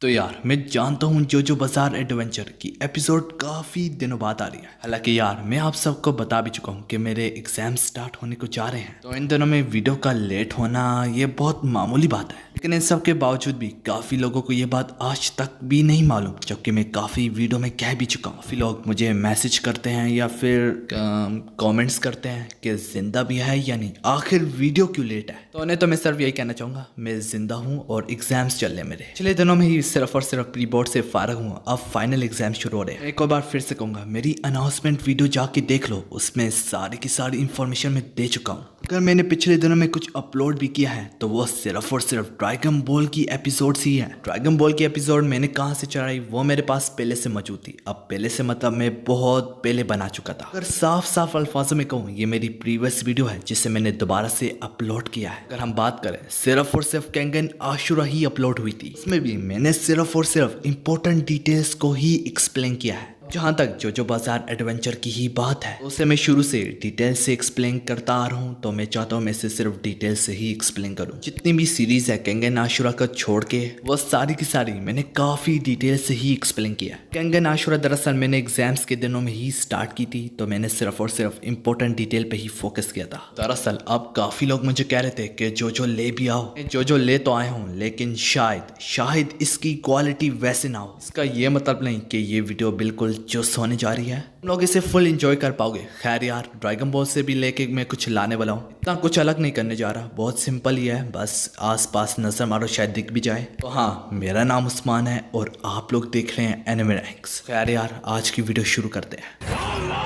तो यार मैं जानता हूँ जोजो बाजार एडवेंचर की एपिसोड काफ़ी दिनों बाद आ रही है। हालांकि यार मैं आप सबको बता भी चुका हूँ कि मेरे एग्जाम स्टार्ट होने को जा रहे हैं, तो इन दिनों में वीडियो का लेट होना ये बहुत मामूली बात है। लेकिन इन सब के बावजूद भी काफ़ी लोगों को ये बात आज तक भी नहीं मालूम, जबकि मैं काफ़ी वीडियो में कह भी चुका हूँ। काफ़ी लोग मुझे मैसेज करते हैं या फिर कमेंट्स करते हैं कि जिंदा भी है या नहीं, आखिर वीडियो क्यों लेट है। तो उन्हें तो मैं सिर्फ यही कहना चाहूँगा, मैं जिंदा हूँ और एग्जाम्स चल रहे हैं मेरे। पिछले दिनों में ही सिर्फ और सिर्फ प्री बोर्ड से फारग हूँ, अब फाइनल एग्जाम शुरू हो रहे हैं। एक और बार फिर से कहूँगा, मेरी अनाउंसमेंट वीडियो जाके देख लो, उसमें सारी की सारी इंफॉर्मेशन मैं दे चुका हूँ। अगर मैंने पिछले दिनों में कुछ अपलोड भी किया है तो वो सिर्फ और सिर्फ ड्रैगन बॉल की एपिसोड्स ही है। ड्रैगन बॉल की एपिसोड मैंने कहाँ से चढ़ाई वो मेरे पास पहले से मौजूद थी। अब पहले से मतलब मैं बहुत पहले बना चुका था। अगर साफ साफ अल्फाजों में कहूँ, ये मेरी प्रीवियस वीडियो है जिसे मैंने दोबारा से अपलोड किया है। अगर हम बात करें, सिर्फ और सिर्फ केंगन आशुरा ही अपलोड हुई थी, इसमें भी मैंने सिर्फ और सिर्फ इंपॉर्टेंट डिटेल्स को ही एक्सप्लेन किया है। जहाँ तक जोजो बाजार एडवेंचर की ही बात है, उसे मैं शुरू से डिटेल से एक्सप्लेन करता आ रहा हूँ, तो मैं चाहता हूँ मैं इसे सिर्फ डिटेल से ही एक्सप्लेन करूँ। जितनी भी सीरीज है केंगन आशुरा का छोड़ के, वो सारी की सारी मैंने काफी डिटेल से ही एक्सप्लेन किया। केंगन आशुरा दरअसल मैंने एग्जाम्स के दिनों में ही स्टार्ट की थी, तो मैंने सिर्फ और सिर्फ इंपॉर्टेंट डिटेल पे ही फोकस किया था। दरअसल अब काफी लोग मुझे कह रहे थे कि जोजो ले भी आओ। जोजो ले तो आया हूँ, लेकिन शायद इसकी क्वालिटी वैसे ना हो। इसका ये मतलब नहीं कि ये वीडियो बिल्कुल जोश होने जा रही है, तुम लोग इसे फुल एंजॉय कर पाओगे। खैर यार, ड्रैगन बॉल से भी लेके मैं कुछ लाने वाला हूँ, इतना कुछ अलग नहीं करने जा रहा, बहुत सिंपल ही है। बस आस पास नजर मारो, शायद दिख भी जाए। तो हाँ, मेरा नाम उस्मान है और आप लोग देख रहे हैं एनिमे रैंक्स। खैर यार, आज की वीडियो शुरू करते हैं।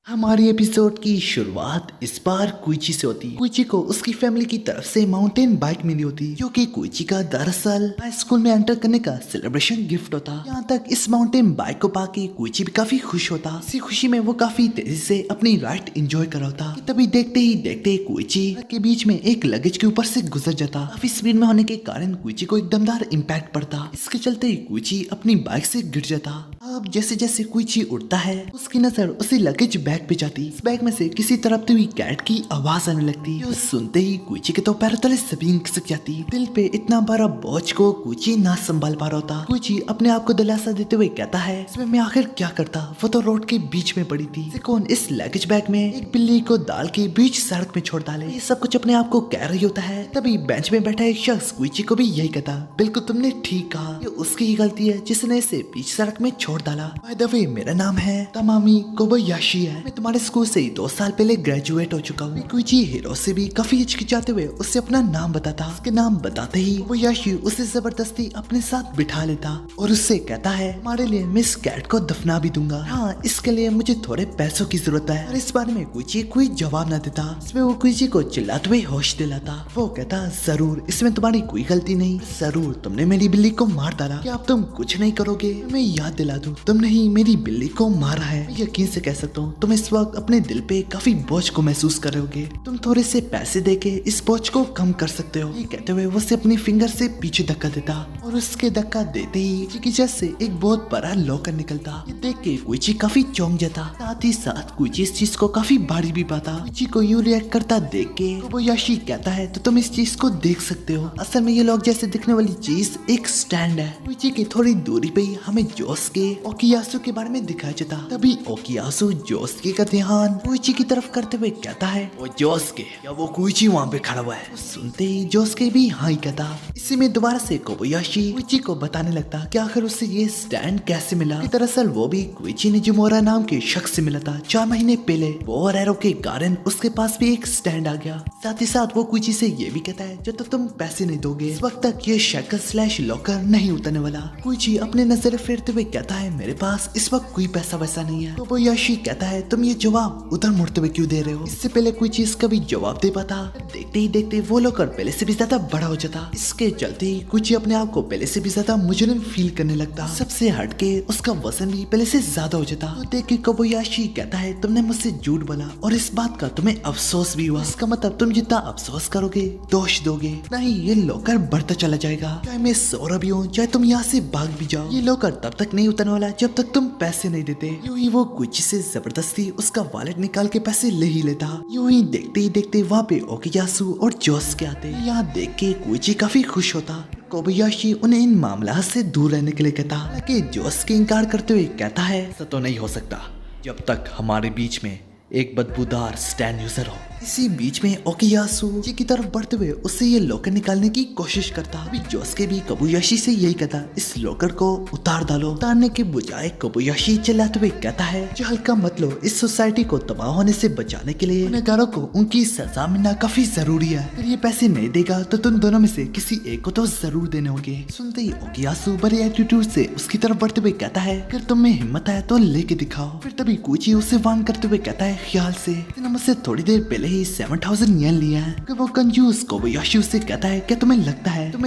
हमारी एपिसोड की शुरुआत इस बार कुइची से होती है। कुइची को उसकी फैमिली की तरफ से माउंटेन बाइक मिली होती, जो कि कुइची का दरअसल हाई स्कूल में एंटर करने का सेलिब्रेशन गिफ्ट होता। यहाँ तक इस माउंटेन बाइक को पाके कुइची भी काफी खुश होता। इसी खुशी में वो काफी तेजी से अपनी राइड एंजॉय कर रहा होता। तभी देखते ही देखते कुइची के बीच में एक लगेज के ऊपर से गुजर जाता। काफी स्पीड में होने के कारण कुइची को एक दमदार इम्पैक्ट पड़ता। इसके चलते ही कुइची अपनी बाइक से गिर जाता। अब जैसे जैसे कुइची उड़ता है, उसकी नजर उसी लगेज बैग पे जाती। इस बैग में से किसी तड़पती हुई कैट की आवाज आने लगती। जो सुनते ही कुइची के तो पैरों तले जमीन खिसक जाती। दिल पे इतना बड़ा बोझ को कुइची ना संभाल पा रहा होता। कुइची अपने आप को दिलासा देते हुए कहता है, इसमें मैं आखिर क्या करता, वो तो रोड के बीच में पड़ी थी। कौन इस लगेज बैग में एक बिल्ली को डाल के बीच सड़क में छोड़ डाले। ये सब कुछ अपने आप को कह रही होता है। तभी बेंच में बैठा एक शख्स कुइची को भी यही कहता, बिल्कुल तुमने ठीक कहा, ये उसकी ही गलती है जिसने इसे बीच सड़क में छोड़ डाला। बाय द वे, मेरा नाम है तमामी कोबायाशी है। मैं तुम्हारे स्कूल से 2 साल पहले ग्रेजुएट हो चुका हूँ। कुइची हीरो से भी काफी हिचकिचाते हुए उससे अपना नाम बताता। उसके नाम बताते ही कोबायाशी उसे जबरदस्ती अपने साथ बिठा लेता और उससे कहता है, हमारे लिए मिस कैट को दफना भी दूंगा। हाँ, इसके लिए मुझे थोड़े पैसों की जरूरत है। और इस बारे में कुइची कोई जवाब न देता। इसमें वो कुइची को चिल्लाते हुए होश दिलाता। वो कहता, जरूर, इसमें तुम्हारी कोई गलती नहीं, जरूर तुमने मेरी बिल्ली को मार डाला। क्या अब तुम कुछ नहीं करोगे? मैं याद दिला दूं, तुमने ही मेरी बिल्ली को मारा है। मैं यकीन से कह सकता हूँ तुम इस वक्त अपने दिल पे काफी बोझ को महसूस कर रहे होगे। तुम थोड़े से पैसे देके इस बोझ को कम कर सकते हो। ये कहते हुए वो उसे अपनी फिंगर से पीछे धक्का देता और उसके धक्का देते ही की जैसे से एक बहुत बड़ा लॉकर निकलता। ये देख के कुइची काफी चौंक जाता। साथ ही साथ कुइची इस चीज को काफी भारी भी पाता। कुइची को यूं रिएक्ट करता देख के कोबायाशी कहता है, तो तुम इस चीज को देख सकते हो। असल में ये लॉक जैसे दिखने वाली चीज एक स्टैंड है। कुइची की थोड़ी दूरी पे ही हमें जोस्के ओकियासु के बारे में दिखाया जाता। तभी ओकियासु जोस्के का ध्यान कुइची की तरफ करते हुए कहता है, वो जोस्के या वो कुइची वहाँ पे खड़ा हुआ है। सुनते ही जोस्के भी हाँ ही कहता। इसी में दोबारा से कोबायाशी कुइची को बताने लगता कि आखिर उससे ये स्टैंड कैसे मिला। दरअसल वो भी कुइची निजुमोरा नाम के शख्स से मिला था 4 महीने पहले। वो और एरो के कारण उसके पास भी एक स्टैंड आ गया। साथ ही साथ वो कुइची से ये भी कहता है, जब तक तुम पैसे नहीं दोगे इस वक्त तक ये शैकल स्लैश लॉकर नहीं उतरने वाला। कुइची अपने नजर फेरते हुए कहता है, मेरे पास इस वक्त कोई पैसा वैसा नहीं है। कोबायाशी कहता है, तुम ये जवाब उधर मुड़ते हुए क्यों दे रहे हो? इससे पहले कुइची इसका भी जवाब दे पाता। देखते ही देखते वो लॉकर पहले से भी ज्यादा बड़ा हो जाता। इसके उसके चलते ही कुछ अपने आप को पहले से भी ज्यादा मुजरिम फील करने लगता। सबसे हटके उसका वजन भी पहले से ज्यादा हो जाता। तो देख के कोबायाशी कहता है तुमने मुझसे झूठ बोला और इस बात का तुम्हें अफसोस भी हुआ। इसका मतलब तुम जितना अफसोस करोगे दोष दोगे नहीं, ये लॉकर बढ़ता चला जाएगा। चाहे मैं सो रहा भी हूँ, चाहे तुम यहाँ से भाग भी जाओ, ये लॉकर तब तक नहीं उतरने वाला जब तक तुम पैसे नहीं देते। यूं ही वो कुछ से जबरदस्ती उसका वॉलेट निकाल के पैसे ले ही लेता। यूं ही देखते ही देखते वहाँ पे ओकियासु और जोस के आते। यहाँ देख के कुची काफी खुश होता। कोबायाशी उन्हें इन मामला से दूर रहने के लिए कहता, हालांकि जोस के इनकार करते हुए कहता है ऐसा तो नहीं हो सकता जब तक हमारे बीच में एक बदबूदार स्टैंड यूजर हो। इसी बीच में ओकियासु जी की तरफ बढ़ते हुए उससे ये लॉकर निकालने की कोशिश करता। अभी जोस्के भी कोबायाशी से यही कहता, इस लॉकर को उतार डालो। उतारने के बजाय कोबायाशी चिल्लाते हुए कहता है जो हल्का मत लो, इस सोसाइटी को तबाह होने से बचाने के लिए गुनहगारों को उनकी सजा मिलना काफी जरूरी है। अगर ये पैसे नहीं देगा तो तुम दोनों में से किसी एक को तो जरूर देने होंगे। सुनते ही ओकियासु बड़े एटीट्यूड से उसकी तरफ बढ़ते हुए कहता है अगर तुम में हिम्मत है तो लेके दिखाओ। फिर तभी कुची उसे वार्न करते हुए कहता है ख्याल से मुझसे थोड़ी देर पहले ही 7000 येन लिया है। कि वो कंजूस कोबायाशी उससे कहता है क्या तुम्हें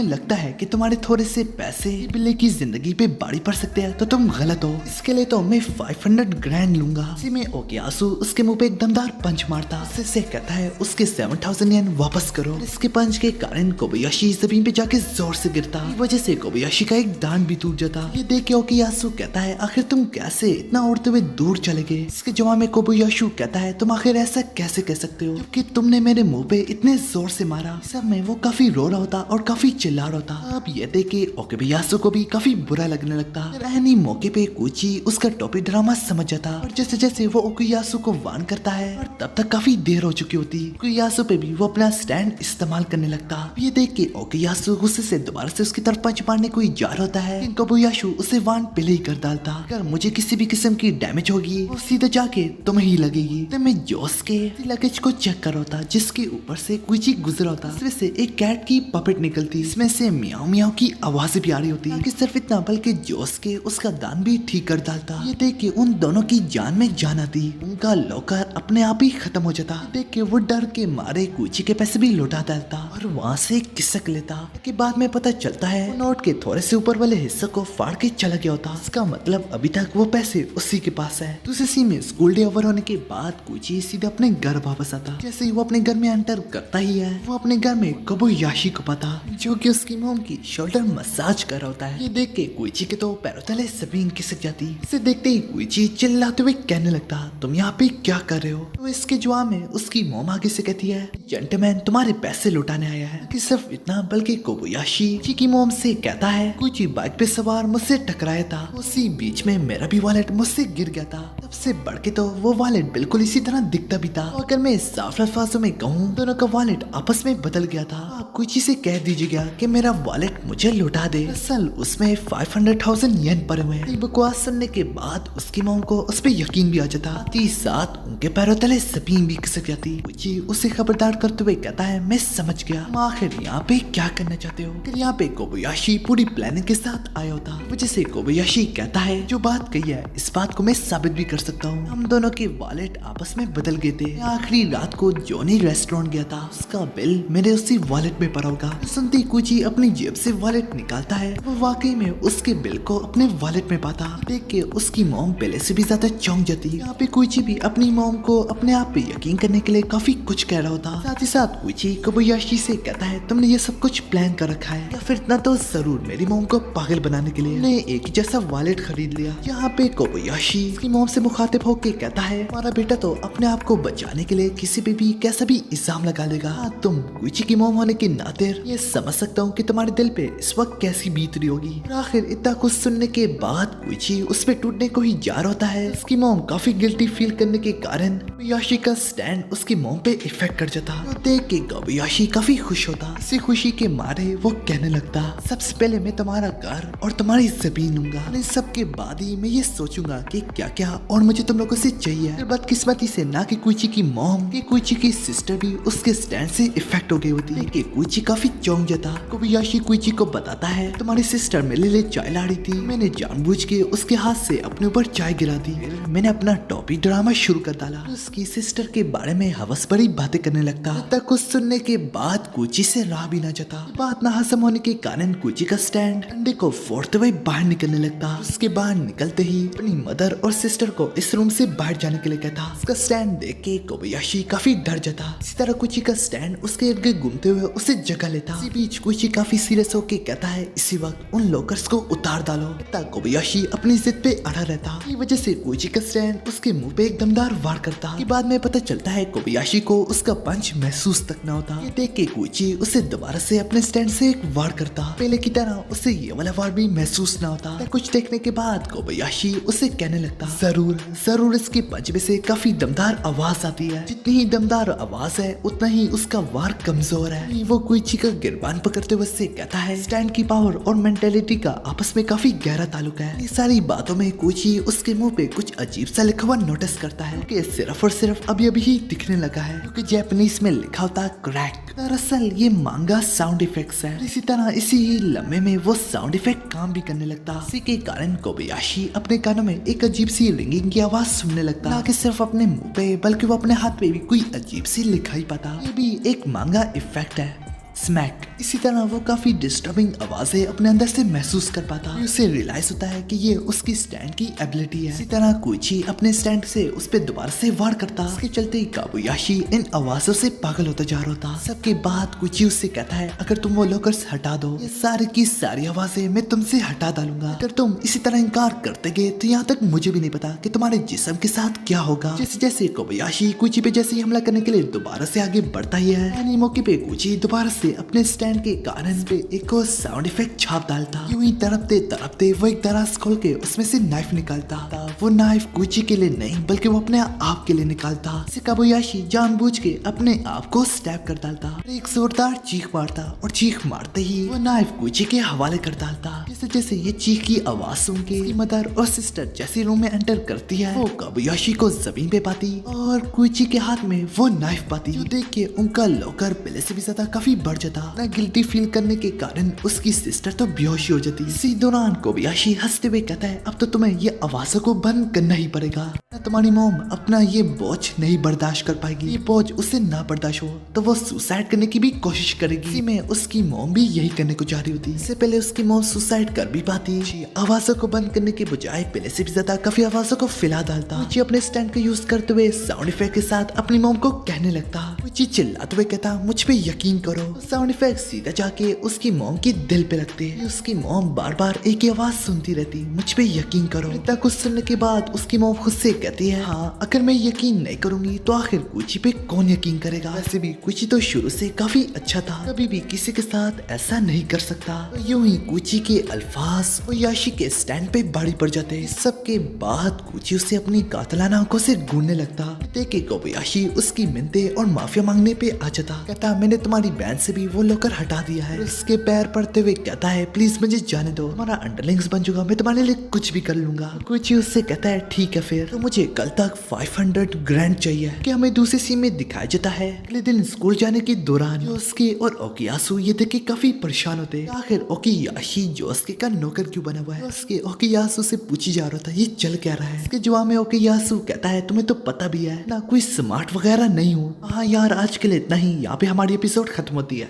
लगता है कि तुम्हारे थोड़े से पैसे बिल्ली की जिंदगी पे बाड़ी पड़ सकते हैं तो तुम गलत हो। इसके लिए तो मैं 500 ग्रैंड लूंगा। इसी में ओकियासु उसके मुंह पे एक दमदार पंच मारता। उससे कहता है उसके 7000 येन वापस करो। इसके पंच के कारण कोबायाशी जमीन पे जाके जोर से गिरता। इस वजह से कोबायाशी का एक दांत भी टूट जाता। ये देख के ओकियासु कहता है आखिर तुम कैसे इतना उड़ते हुए दूर चले गए। इसके जवाब में कोबायाशी कहता है तुम आखिर ऐसा कैसे कह सकते हो जबकि तुमने मेरे मुंह पे इतने जोर से मारा। सब में वो काफी रो रहा होता और काफी चिल्ला रहा होता। अब ये देख के ओकियासु को भी काफी बुरा लगने लगता। रहनी मौके पे कुची उसका टोपी ड्रामा समझ जाता और जैसे जैसे वो ओकियासु को वार्न करता है और तब तक काफी देर हो चुकी होती। ओकियासु पे भी वो अपना स्टैंड इस्तेमाल करने लगता। ये देख के ओकियासु गुस्से से दोबारा से उसकी तरफ पंच मारने को जा रहा होता है। कोबायाशी उसे वार्न पहले ही कर डालता, अगर मुझे किसी भी किस्म की डैमेज होगी वो सीधे जाके तुम्हें ही लगेगी। तो मैं जोस के लगेज को चेक कर रहा होता जिसके ऊपर से कुची गुजरा होता। इसमें से एक कैट की पपेट निकलती, इसमें से मियाओ मियाओ की आवाजें भी आ रही होती। कि सिर्फ इतना बल्कि जोस के उसका दान भी ठीक कर डालता। ये देख के उन दोनों की जान में जान आती। उनका लॉकर अपने आप ही खत्म हो जाता। देख के वो डर के मारे कुची के पैसे भी लौटा डालता और वहाँ से किसक लेता। के बाद में पता चलता है वो नोट के थोड़े से ऊपर वाले हिस्से को फाड़ के चला गया होता। इसका मतलब अभी तक वो पैसे उसी के पास है। दूसरे सीन में स्कूल डे ओवर होने के बाद कुची सीधे अपने घर वापस आता। जैसे ही वो अपने घर में एंटर करता ही है वो अपने घर में कोबायाशी को पाता जो कि उसकी मॉम की शोल्डर मसाज कर रहा होता है। ये देख के कुची के तो पैरों तले जमीन खिसक जाती। इसे देखते ही कुची चिल्लाते हुए कहने लगता तुम यहाँ पे क्या कर रहे हो। तो इसके जवाब में उसकी मॉम आगे से कहती है जेंटलमैन तुम्हारे पैसे लुटाने आया है। कि सिर्फ इतना बल्कि कोबायाशी जी की मॉम से कहता है कुची बाइक पे सवार मुझसे टकराया था, उसी बीच में मेरा भी वॉलेट मुझसे गिर गया था। सबसे बढ़ के तो वो वॉलेट बिल्कुल इसी तरह दिखता भी था। अगर मैं साफ अल्फाजों में कहूँ दोनों का वॉलेट आपस में बदल गया था। आप कुची से कह दीजिएगा कि मेरा वॉलेट मुझे लौटा दे। असल उसमें 500,000 येन पड़े हुए हैं। बकवास सुनने के बाद उसकी मॉम को उस पर यकीन भी आ जाता। साथ उनके पैरों तले जमीन भी खिसक जाती। कुची उसे खबरदार करते हुए कहता है मैं समझ गया आखिर यहाँ पे क्या करना चाहते हो। फिर यहाँ पे कोबायाशी पूरी प्लानिंग के साथ आया होता। वजह से कोबायाशी कहता है जो बात कही है इस बात को मैं साबित भी कर सकता हूँ। हम दोनों के वॉलेट आपस में बदल गए थे। आखिरी रात को जोनी रेस्टोरेंट गया था, उसका बिल मेरे उसी वॉलेट में पड़ा होगा। सुनती कुची अपनी जेब से वॉलेट निकालता है, वो वाकई में उसके बिल को अपने वॉलेट में पाता। देख के उसकी मॉम पहले से भी ज्यादा चौंक जाती। यहाँ पे कुची भी अपनी मॉम को अपने आप पे यकीन करने के लिए काफी कुछ कह रहा होता। साथ ही साथ कुची कोबायाशी से कहता है तुमने ये सब कुछ प्लान कर रखा है या फिर इतना तो जरूर मेरी मॉम को पागल बनाने के लिए ने एक जैसा वॉलेट खरीद लिया। यहाँ पे कोबायाशी उसकी मॉम से मुखातिब होकर कहता है हमारा बेटा तो अपने आप को बचाने के लिए किसी पे भी कैसा भी इल्जाम लगा लेगा। तुम कुची की मॉम होने के नाते ये समझ सकता हूँ कि तुम्हारे दिल पे इस वक्त कैसी बीत रही होगी। आखिर इतना कुछ सुनने के बाद कुची उस पे टूटने को ही जा रहा होता है। उसकी मॉम काफी गिल्टी फील करने के कारण कोबायाशी का स्टैंड उसकी मॉम पे इफेक्ट कर जाता। वो देख के कोबायाशी काफी खुश होता। इसी खुशी के मारे वो कहने लगता सबसे पहले मैं तुम्हारा घर और तुम्हारी जमीन लूंगा। इन सब के बाद ही मैं ये सोचूंगा कि क्या क्या और मुझे तुम लोगों से चाहिए। फिर बात बदकिस्मती से ना कि कुची की मॉम कि कुची की सिस्टर भी उसके स्टैंड से इफेक्ट हो गई होती है कि कुची काफी चौंक जाता। कोबायाशी कुची को बताता है तुम्हारी सिस्टर मेरे लिए चाय ला रही थी, मैंने जानबूझ के उसके हाथ से अपने ऊपर चाय गिरा दी, मैंने अपना टॉपी ड्रामा शुरू कर डाला। उसकी सिस्टर के बारे में हवस भरी बातें करने लगता तक कुछ सुनने के बाद कुची से राह भी ना जाता। बात ना हजम होने के कारण कुची का स्टैंड अंडे को फोड़ते हुए बाहर निकलने लगता। उसके बाहर निकलते ही अपनी मदर और सिस्टर को इस रूम से बाहर जाने के लिए कहता। उसका स्टैंड देख के कोबायाशी काफी डर जाता। इसी तरह कुची का स्टैंड उसके इर्द गिर्द घूमते हुए उसे जगह लेता। इसी बीच कुची काफी सीरियस होके कहता है इसी वक्त उन लॉकर्स को उतार डालो। कोबायाशी अपनी जिद पे अड़ा रहता। की वजह से कुची का स्टैंड उसके मुंह पे एक दमदार वार करता। कि बाद में पता चलता है कोबायाशी को उसका पंच महसूस तक न होता। ये देख के कुची उसे दोबारा से अपने स्टैंड से एक वार करता। पहले की तरह उसे ये वाला वार भी महसूस न होता। कुछ देखने के बाद कोबायाशी उसे कहने लगता जरूर जरूर इसके पंच में से काफी दमदार आवाज आती है, जितनी ही दमदार आवाज है उतना ही उसका वार कमजोर है। वो कुची का गिरबान पकड़ते हुए उससे कहता है स्टैंड की पावर और मेंटेलिटी का आपस में काफी गहरा ताल्लुक है। ये सारी बातों में कुची उसके मुंह पे कुछ अजीब सा लिखा हुआ नोटिस करता है कि सिर्फ और सिर्फ अभी अभी ही दिखने लगा है, क्योंकि जापानीज में लिखा होता क्रैक। दरअसल ये मांगा साउंड इफेक्ट्स है। इसी तरह इसी लम्हे में वो साउंड इफेक्ट काम भी करने लगता। इसी के कारण कोबायाशी अपने कानों में एक अजीब सी रिंगिंग की आवाज सुनने लगता। ना कि सिर्फ अपने मुंह पे बल्कि वो अपने हाथ पे भी कोई अजीब सी लिखाई पाता। ये भी एक मांगा इफेक्ट है स्मैक। इसी तरह वो काफी डिस्टर्बिंग आवाजें अपने अंदर से महसूस कर पाता। उसे रियलाइज होता है कि ये उसकी स्टैंड की एबिलिटी है। इसी तरह कुची अपने स्टैंड से उस पे दोबारा से वार करता। इसके चलते ही कोबायाशी इन आवाजों से पागल होता जा रहा होता। सबके बाद कुची उससे कहता है अगर तुम वो लॉकर्स हटा दो ये सारी की सारी आवाजें मैं तुमसे हटा डालूंगा। अगर तुम इसी तरह इनकार करते गए तो यहाँ तक मुझे भी नहीं पता कि तुम्हारे जिस्म के साथ क्या होगा। जैसे जैसे कोबायाशी कुची पे जैसे हमला करने के लिए दोबारा से आगे बढ़ता ही है, मौके पे कुची दोबारा से अपने स्टैंड के कारण पे एक और साउंड इफेक्ट छाप डालता। यूं ही तड़पते तड़पते वो एक दराज खोल के उसमें से नाइफ निकालता। वो नाइफ कुची के लिए नहीं बल्कि वो अपने आप के लिए निकालता। कोबायाशी जानबूझ के अपने आप को स्टैब कर डालता। एक जोरदार चीख मारता और चीख मारते ही वो नाइफ कुची के हवाले कर डालता। जैसे जैसे ये चीख की आवाज सुन के मदर और सिस्टर जैसे रूम में एंटर करती है वो कोबायाशी को जमीन पे पाती और कुची के हाथ में वो नाइफ पाती। देख के उनका लॉकर पहले से भी ज्यादा काफी बढ़ जाता। गिल्टी फील करने के कारण उसकी सिस्टर तो बेहोश हो जाती। इसी दौरान कोबायाशी हंसते हुए कहता है अब तो तुम्हें ये आवाजों को बंद करना ही पड़ेगा, तुम्हारी मॉम अपना ये बोझ नहीं बर्दाश्त कर पाएगी। ये बोझ उसे ना बर्दाश्त हो तो वो सुसाइड करने की भी कोशिश करेगी। इसी में उसकी मॉम भी यही करने को चाह रही होती। इससे पहले उसकी मॉम सुसाइड कर भी पाती। आवाजों को बंद करने के बजाय पहले से भी ज्यादा काफी आवाजों को फैला डालता। कुची अपने स्टैंड को यूज करते हुए साउंड इफेक्ट के साथ अपनी मॉम को कहने लगता। कुची चिल्लाते हुए कहता मुझ पे यकीन करो। साउंड इफेक्ट सीधा जाके उसकी मॉम के दिल पे लगते। उसकी मॉम बार बार एक ही आवाज सुनती रहती मुझ पे यकीन करो। इतना कुछ सुनने के बाद उसकी मॉम खुद से कहती है हाँ अगर मैं यकीन नहीं करूंगी तो आखिर कुची पे कौन यकीन करेगा। वैसे भी कुची तो शुरू से काफी अच्छा था, कभी भी किसी के साथ ऐसा नहीं कर सकता। यूं ही कुची के अल्फाज कोबायाशी के स्टैंड पे भारी पड़ जाते। सबके बाद कुची उसे अपनी कातलाना आंखों से घूरने लगता। देखे कोबायाशी उसकी मिन्नतें और माफिया मांगने पे आ जाता। कहता मैंने तुम्हारी बहन से भी वो लॉकर हटा दिया है। उसके पैर पड़ते हुए कहता है प्लीज मुझे जाने दो, तुम्हारा अंडरलिंग्स बन चुका, मैं तुम्हारे लिए कुछ भी कर लूंगा। कुची उससे कहता है ठीक है फिर तो मुझे कल तक 500 ग्रैंड चाहिए। कि हमें दूसरे सीन में दिखाया जाता है अगले दिन स्कूल जाने के दौरान योस्के और ओकियासु ये देख के काफी परेशान होते। आखिर ओकियाशी योस्के का नौकर क्यों बना हुआ है। योस्के ओकियासु से पूछी जा रहा था ये चल क्या रहा है। इसके जवाब में ओकियासु कहता है तुम्हें तो पता भी है ना कोई स्मार्ट वगैरह नहीं हूँ। हाँ यार आज के लिए इतना ही, यहाँ पे हमारी एपिसोड खत्म होती है।